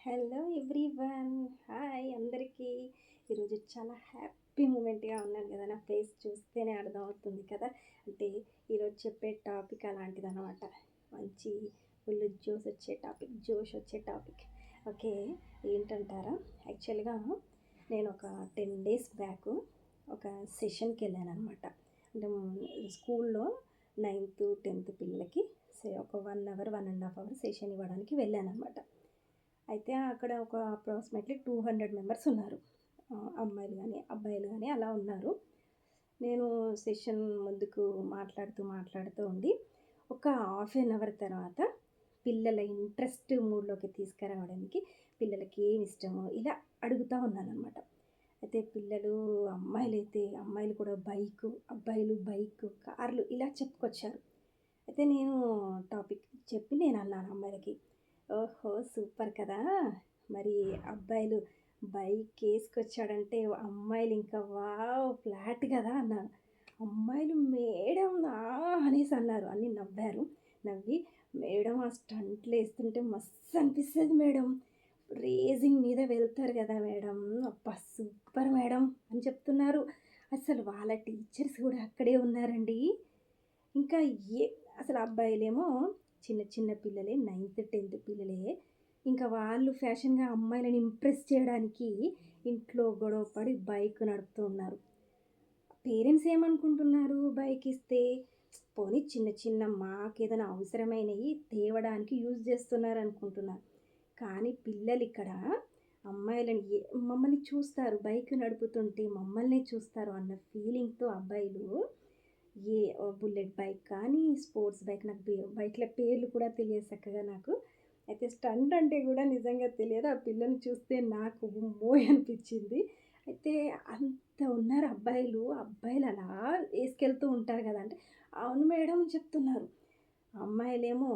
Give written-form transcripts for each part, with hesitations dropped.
Hello everyone, hi అందరికీ. ఈరోజు చాలా హ్యాపీ మూమెంట్గా ఉన్నాను కదా, నా ఫేస్ చూస్తేనే అర్థమవుతుంది కదా. అంటే ఈరోజు చెప్పే టాపిక్ అలాంటిది అనమాట. మంచి ఫుల్ జోష్ వచ్చే టాపిక్. ఓకే, ఏంటంటారా? యాక్చువల్గా నేను ఒక 10 days బ్యాక్ ఒక సెషన్కి వెళ్ళాను అనమాట. అంటే స్కూల్లో 9th-10th పిల్లలకి ఒక 1 hour 1.5 hour సెషన్ ఇవ్వడానికి వెళ్ళాను అనమాట. అయితే అక్కడ ఒక అప్రాక్సిమేట్లీ 200 మెంబర్స్ ఉన్నారు. అమ్మాయిలు కానీ అబ్బాయిలు కానీ అలా ఉన్నారు. నేను సెషన్ ముందుకు మాట్లాడుతూ ఉండి ఒక 1/2 hour తర్వాత పిల్లల ఇంట్రెస్ట్ మూడ్లోకి తీసుకురావడానికి పిల్లలకి ఏమి ఇష్టమో ఇలా అడుగుతూ ఉన్నానన్నమాట. అయితే అమ్మాయిలు కూడా బైకు, అబ్బాయిలు బైకు, కార్లు ఇలా చెప్పుకొచ్చారు. అయితే నేను టాపిక్ చెప్పి నేను అన్నాను అమ్మాయిలకి, ఓహో సూపర్ కదా, మరి అబ్బాయిలు బైక్ వేసుకొచ్చాడంటే అమ్మాయిలు ఇంకా వావ్ ఫ్లాట్ కదా అన్నాను. అమ్మాయిలు మేడం అనేసి అన్నారు. అన్నీ నవ్వారు. నవ్వి మేడం ఆ స్టంట్లు వేస్తుంటే మస్తు అనిపిస్తుంది మేడం, రేసింగ్ మీద వెళ్తారు కదా మేడం, అబ్బా సూపర్ మేడం అని చెప్తున్నారు. అసలు వాళ్ళ టీచర్స్ కూడా అక్కడే ఉన్నారండి. ఇంకా అసలు అబ్బాయిలేమో చిన్న చిన్న పిల్లలే, 9th-10th పిల్లలే. ఇంకా వాళ్ళు ఫ్యాషన్గా అమ్మాయిలను ఇంప్రెస్ చేయడానికి ఇంట్లో గొడవపడి బైక్ నడుపుతూ ఉన్నారు. పేరెంట్స్ ఏమనుకుంటున్నారు, బైక్ ఇస్తే పోనీ చిన్న చిన్న మాకేదైనా అవసరమైనవి తేవడానికి యూజ్ చేస్తున్నారు అనుకుంటున్నారు. కానీ పిల్లలు ఇక్కడ అమ్మాయిలని మమ్మల్ని చూస్తారు, బైక్ నడుపుతుంటే మమ్మల్ని చూస్తారు అన్న ఫీలింగ్తో అబ్బాయిలు బుల్లెట్ బైక్ కానీ స్పోర్ట్స్ బైక్, నాకు బైక్ల పేర్లు కూడా తెలియదు చక్కగా నాకు. అయితే స్టంట్ అంటే కూడా నిజంగా తెలియదు. ఆ పిల్లని చూస్తే నాకు మోయ్ అనిపించింది. అయితే అంత ఉన్నారు అబ్బాయిలు అలా వేసుకెళ్తూ ఉంటారు కదా, అంటే అవును మేడం చెప్తున్నారు. అమ్మాయిలేమో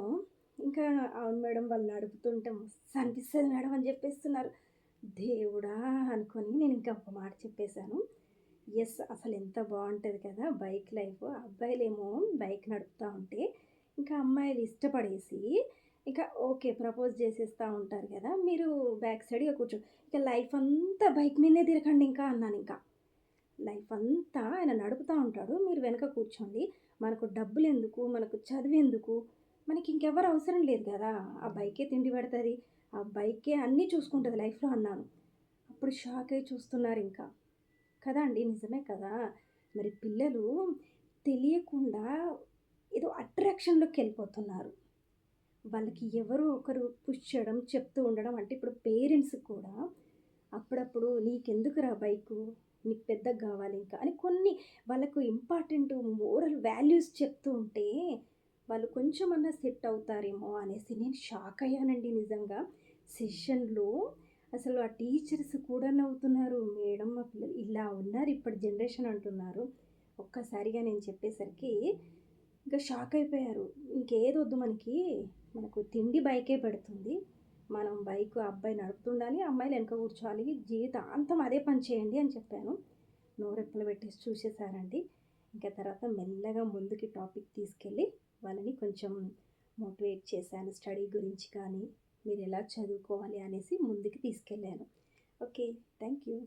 ఇంకా అవును మేడం వాళ్ళు నడుపుతుంటే మస్తు అనిపిస్తుంది మేడం అని చెప్పేస్తున్నారు. దేవుడా అనుకొని నేను ఇంకా ఒక మాట చెప్పేశాను, ఎస్ అసలు ఎంత బాగుంటుంది కదా బైక్ లైఫ్. అబ్బాయిలేమో బైక్ నడుపుతూ ఉంటే ఇంకా అమ్మాయిలు ఇష్టపడేసి ఇంకా ఓకే ప్రపోజ్ చేసేస్తూ ఉంటారు కదా, మీరు బ్యాక్ సైడ్గా కూర్చో, ఇంకా లైఫ్ అంతా బైక్ మీదే తిరగండి ఇంకా అన్నాను. ఇంకా లైఫ్ అంతా ఆయన నడుపుతూ ఉంటాడు, మీరు వెనక కూర్చోండి, మనకు డబ్బులు ఎందుకు, మనకు చదువు ఎందుకు, మనకి ఇంకెవరు అవసరం లేదు కదా, ఆ బైకే తిండి పెడుతుంది, ఆ బైకే అన్నీ చూసుకుంటుంది లైఫ్లో అన్నాను. అప్పుడు షాక్ అయి చూస్తున్నారు ఇంకా. కదా అండి, నిజమే కదా. మరి పిల్లలు తెలియకుండా ఏదో అట్రాక్షన్లోకి వెళ్ళిపోతున్నారు. వాళ్ళకి ఎవరో ఒకరు పుష్ చేయడం, చెప్తూ ఉండడం. అంటే ఇప్పుడు పేరెంట్స్ కూడా అప్పుడప్పుడు నీకెందుకురా బైకు, నీకు పెద్దగా కావాలి ఇంకా అని కొన్ని వాళ్ళకు ఇంపార్టెంట్ మోరల్ వాల్యూస్ చెప్తూ ఉంటే వాళ్ళు కొంచెమన్నా సెట్ అవుతారేమో అనేసి నేను షాక్ అయ్యానండి నిజంగా. సెషన్లో అసలు ఆ టీచర్స్ కూడా నవ్వుతున్నారు, మేడం మా పిల్లలు ఇలా ఉన్నారు ఇప్పటి జనరేషన్ అంటున్నారు. ఒక్కసారిగా నేను చెప్పేసరికి ఇంకా షాక్ అయిపోయారు. ఇంకేదొద్దు మనకు తిండి బైకే పెడుతుంది, మనం బైక్ అబ్బాయి నడుపుతుండాలి, అమ్మాయిలు వెనక కూర్చోవాలి, జీవితాంతం అదే పని చేయండి అని చెప్పాను. నోరెప్పలు పెట్టేసి చూసేసారండి. ఇంకా తర్వాత మెల్లగా ముందుకి టాపిక్ తీసుకెళ్ళి వాళ్ళని కొంచెం మోటివేట్ చేశాను, స్టడీ గురించి కానీ మీరు ఎలా చదువుకోవాలి అనేసి ముందుకు తీసుకెళ్ళాను. Okay, thank you.